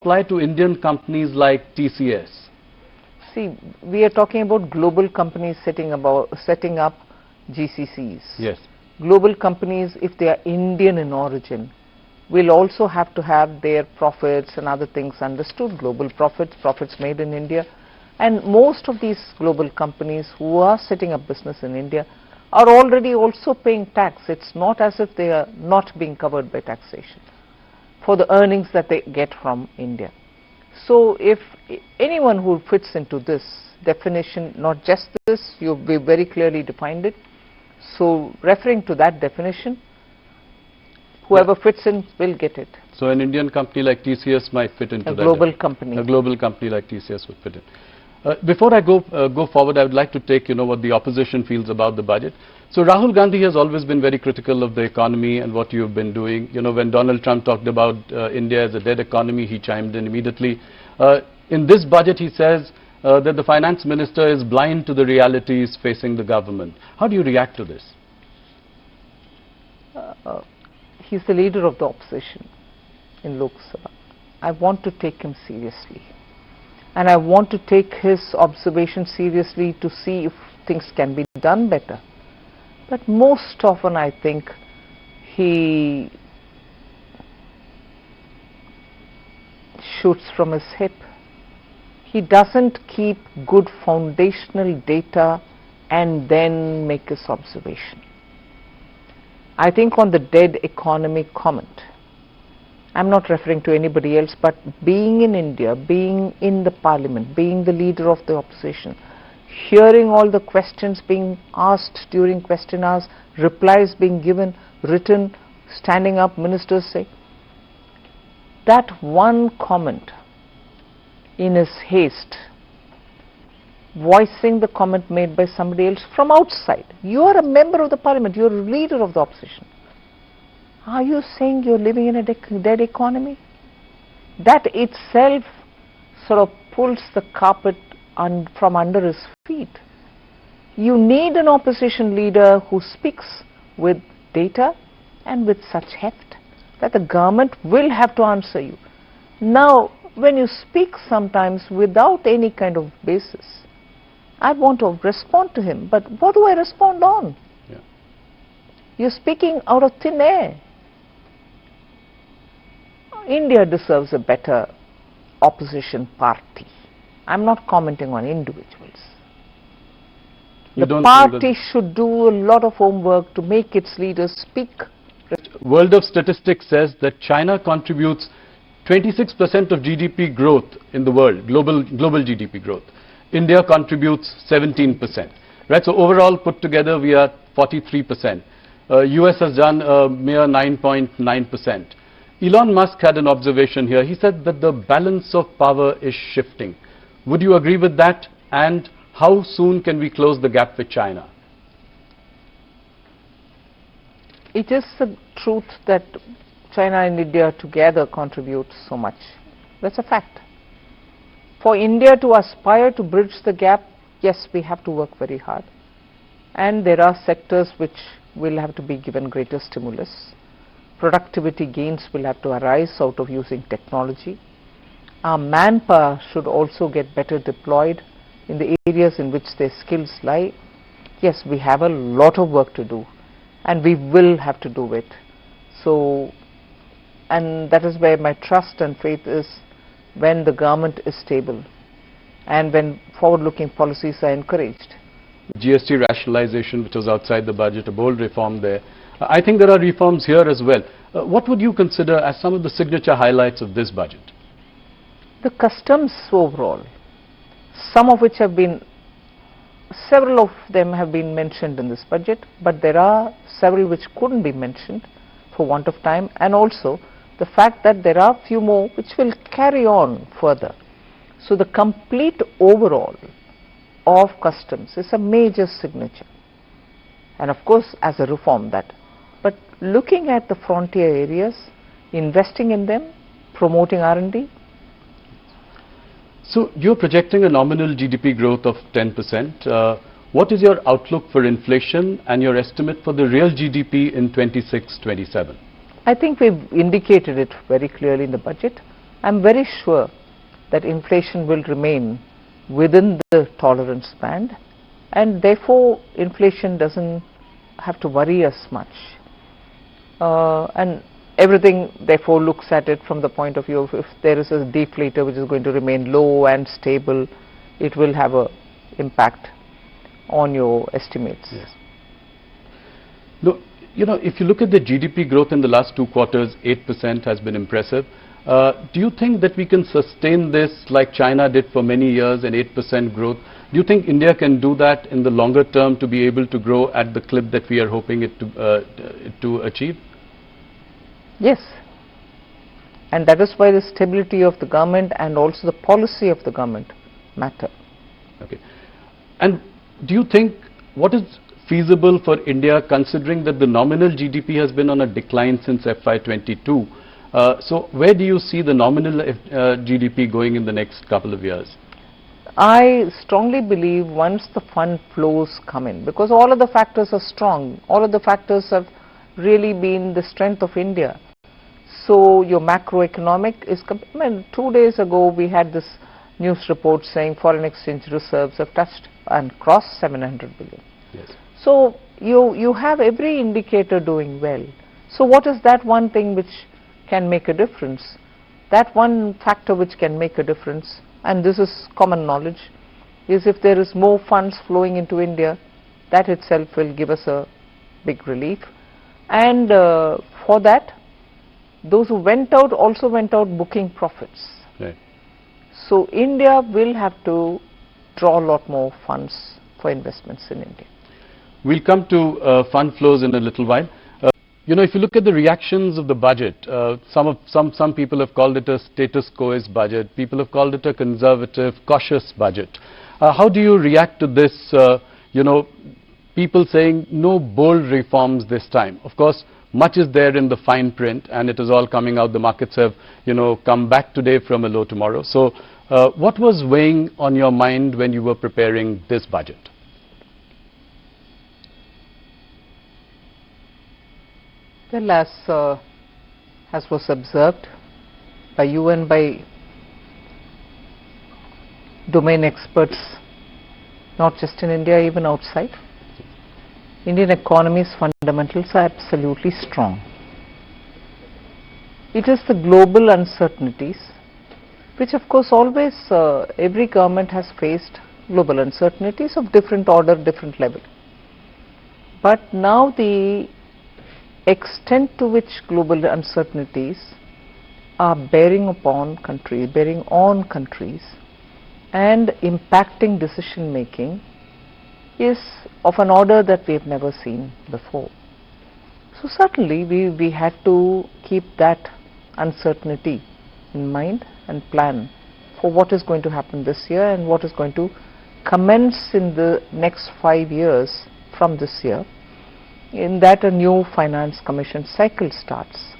apply to Indian companies like TCS? See, we are talking about global companies setting up GCCs. Yes. Global companies, if they are Indian in origin, will also have to have their profits and other things understood. Global profits made in India. And most of these global companies who are setting up business in India are already also paying tax. It's not as if they are not being covered by taxation for the earnings that they get from India. So if anyone who fits into this definition, not just this, we very clearly defined it. So referring to that definition, whoever fits in will get it. So an Indian company like TCS might fit into that. A global company. A global company like TCS would fit in. Before I go forward, I would like to take, what the opposition feels about the budget. So Rahul Gandhi has always been very critical of the economy and what you've been doing. When Donald Trump talked about India as a dead economy, he chimed in immediately. In this budget, he says that the finance minister is blind to the realities facing the government. How do you react to this? He's the leader of the opposition in Lok Sabha. I want to take him seriously. And I want to take his observation seriously to see if things can be done better. But most often I think he shoots from his hip. He doesn't keep good foundational data and then make his observation. I think on the dead economy comment, I'm not referring to anybody else, but being in India, being in the parliament, being the leader of the opposition, hearing all the questions being asked during question hours, replies being given, written, standing up, ministers say, that one comment in his haste, voicing the comment made by somebody else from outside. You are a member of the parliament, you are a leader of the opposition. Are you saying you're living in a dead economy? That itself sort of pulls the carpet from under his feet. You need an opposition leader who speaks with data and with such heft that the government will have to answer you. Now, when you speak sometimes without any kind of basis, I want to respond to him, but what do I respond on? Yeah. You're speaking out of thin air. India deserves a better opposition party. I'm not commenting on individuals. The party should do a lot of homework to make its leaders speak. World of Statistics says that China contributes 26% of GDP growth in the world, global GDP growth. India contributes 17%. Right? So overall put together we are 43%. US has done a mere 9.9%. Elon Musk had an observation here. He said that the balance of power is shifting. Would you agree with that? And how soon can we close the gap with China? It is the truth that China and India together contribute so much. That's a fact. For India to aspire to bridge the gap, yes, we have to work very hard. And there are sectors which will have to be given greater stimulus. Productivity gains will have to arise out of using technology. Our manpower should also get better deployed in the areas in which their skills lie. Yes, we have a lot of work to do, and we will have to do it. So, and that is where my trust and faith is, when the government is stable and when forward-looking policies are encouraged. GST rationalization, which was outside the budget, a bold reform there. I think there are reforms here as well. What would you consider as some of the signature highlights of this budget? The customs overall, some of which have been, several of them have been mentioned in this budget, but there are several which couldn't be mentioned for want of time, and also the fact that there are few more which will carry on further. So the complete overall of customs is a major signature, and of course as a reform that. But looking at the frontier areas, investing in them, promoting R&D. So you're projecting a nominal GDP growth of 10%. What is your outlook for inflation and your estimate for the real GDP in 26-27? I think we've indicated it very clearly in the budget. I'm very sure that inflation will remain within the tolerance band, and therefore inflation doesn't have to worry us much. And everything therefore looks at it from the point of view of if there is a deflator which is going to remain low and stable, it will have an impact on your estimates. Yes. Look, if you look at the GDP growth in the last 2 quarters, 8% has been impressive. Do you think that we can sustain this like China did for many years, an 8% growth? Do you think India can do that in the longer term to be able to grow at the clip that we are hoping it to achieve? Yes, and that is why the stability of the government and also the policy of the government matter. Okay. And do you think what is feasible for India, considering that the nominal GDP has been on a decline since FY22? So where do you see the nominal GDP going in the next couple of years? I strongly believe once the fund flows come in, because all of the factors are strong, all of the factors have really been the strength of India. So your macroeconomic is, 2 days ago we had this news report saying foreign exchange reserves have touched and crossed 700 billion. Yes. So you have every indicator doing well. So what is that one thing which can make a difference? That one factor which can make a difference, and this is common knowledge, is if there is more funds flowing into India, that itself will give us a big relief. And for that, those who went out also went out booking profits. Right. So India will have to draw a lot more funds for investments in India. We'll come to fund flows in a little while. If you look at the reactions of the budget, some people have called it a status quoist budget. People have called it a conservative, cautious budget. How do you react to this? People saying no bold reforms this time. Of course, much is there in the fine print, and it is all coming out. The markets have, come back today from a low tomorrow. So, what was weighing on your mind when you were preparing this budget? Well, as was observed by you and by domain experts, not just in India, even outside, Indian economy's fundamentals are absolutely strong. It is the global uncertainties, which of course always every government has faced global uncertainties of different order, different level. But now the extent to which global uncertainties are bearing on countries and impacting decision making is of an order that we have never seen before. So certainly we had to keep that uncertainty in mind and plan for what is going to happen this year and what is going to commence in the next 5 years from this year. In that a new finance commission cycle starts,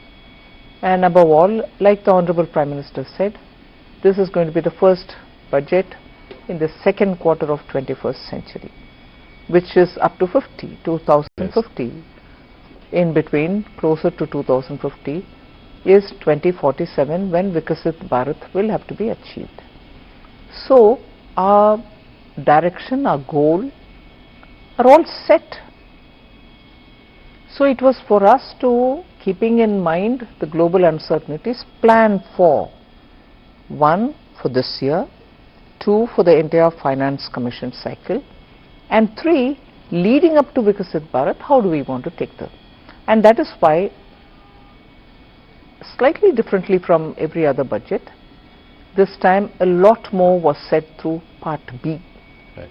and above all, like the Honorable Prime Minister said, this is going to be the first budget in the second quarter of 21st century, which is up to 2050. Yes. In between, closer to 2050 is 2047, when Vikasit Bharat will have to be achieved. So our direction, our goal are all set. So it was for us to, keeping in mind the global uncertainties, plan for 1 for this year, 2 for the entire finance commission cycle, and 3 leading up to Vikasit Bharat, how do we want to take them? And that is why, slightly differently from every other budget, this time a lot more was said through Part B, right,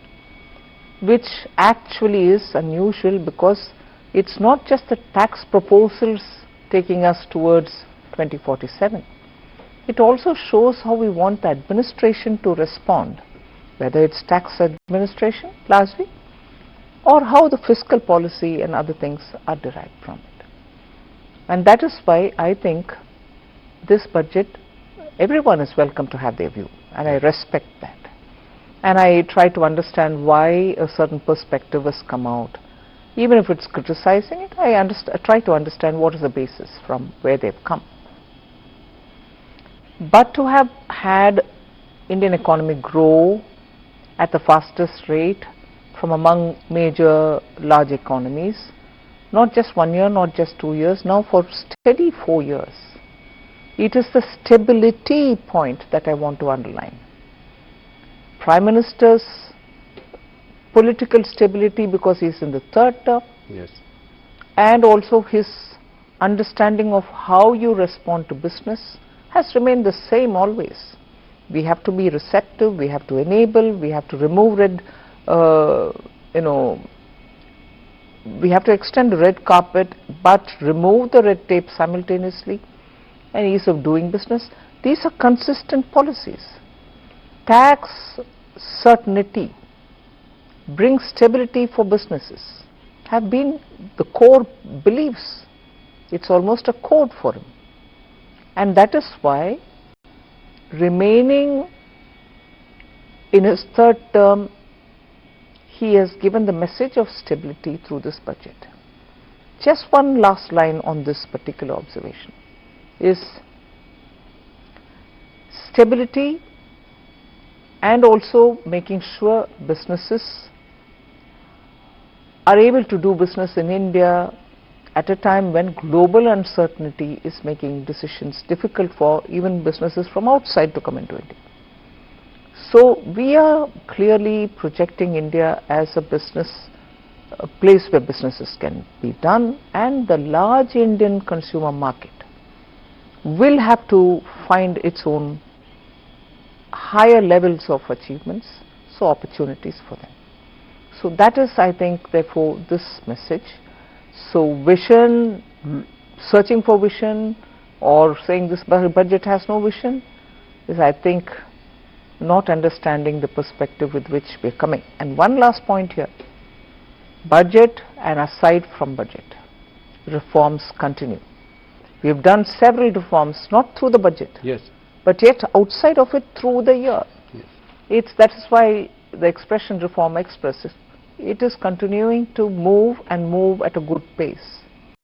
which actually is unusual because it's not just the tax proposals taking us towards 2047. It also shows how we want the administration to respond, whether it's tax administration largely, or how the fiscal policy and other things are derived from it. And that is why I think this budget, everyone is welcome to have their view, and I respect that. And I try to understand why a certain perspective has come out. Even if it's criticizing it, I try to understand what is the basis from where they've come. But to have had Indian economy grow at the fastest rate from among major large economies, not just 1 year, not just 2 years, now for steady 4 years. It is the stability point that I want to underline. Prime Minister's political stability because he is in the third term, Yes. and also his understanding of how you respond to business has remained the same always. We have to be receptive, we have to enable, we have to remove we have to extend the red carpet but remove the red tape simultaneously, and ease of doing business. These are consistent policies. Tax certainty brings stability for businesses, have been the core beliefs. It's almost a code for him. And that is why, remaining in his third term, he has given the message of stability through this budget. Just one last line on this particular observation is stability and also making sure businesses are able to do business in India at a time when global uncertainty is making decisions difficult for even businesses from outside to come into India. So we are clearly projecting India as a place where businesses can be done, and the large Indian consumer market will have to find its own higher levels of achievements, so opportunities for them. So that is, I think, therefore, this message. So vision, searching for vision, or saying this budget has no vision, is, I think, not understanding the perspective with which we are coming. And one last point here, budget and aside from budget, reforms continue. We have done several reforms, not through the budget, Yes. but yet outside of it through the year. Yes. That is why the expression reform express, it is continuing to move and move at a good pace.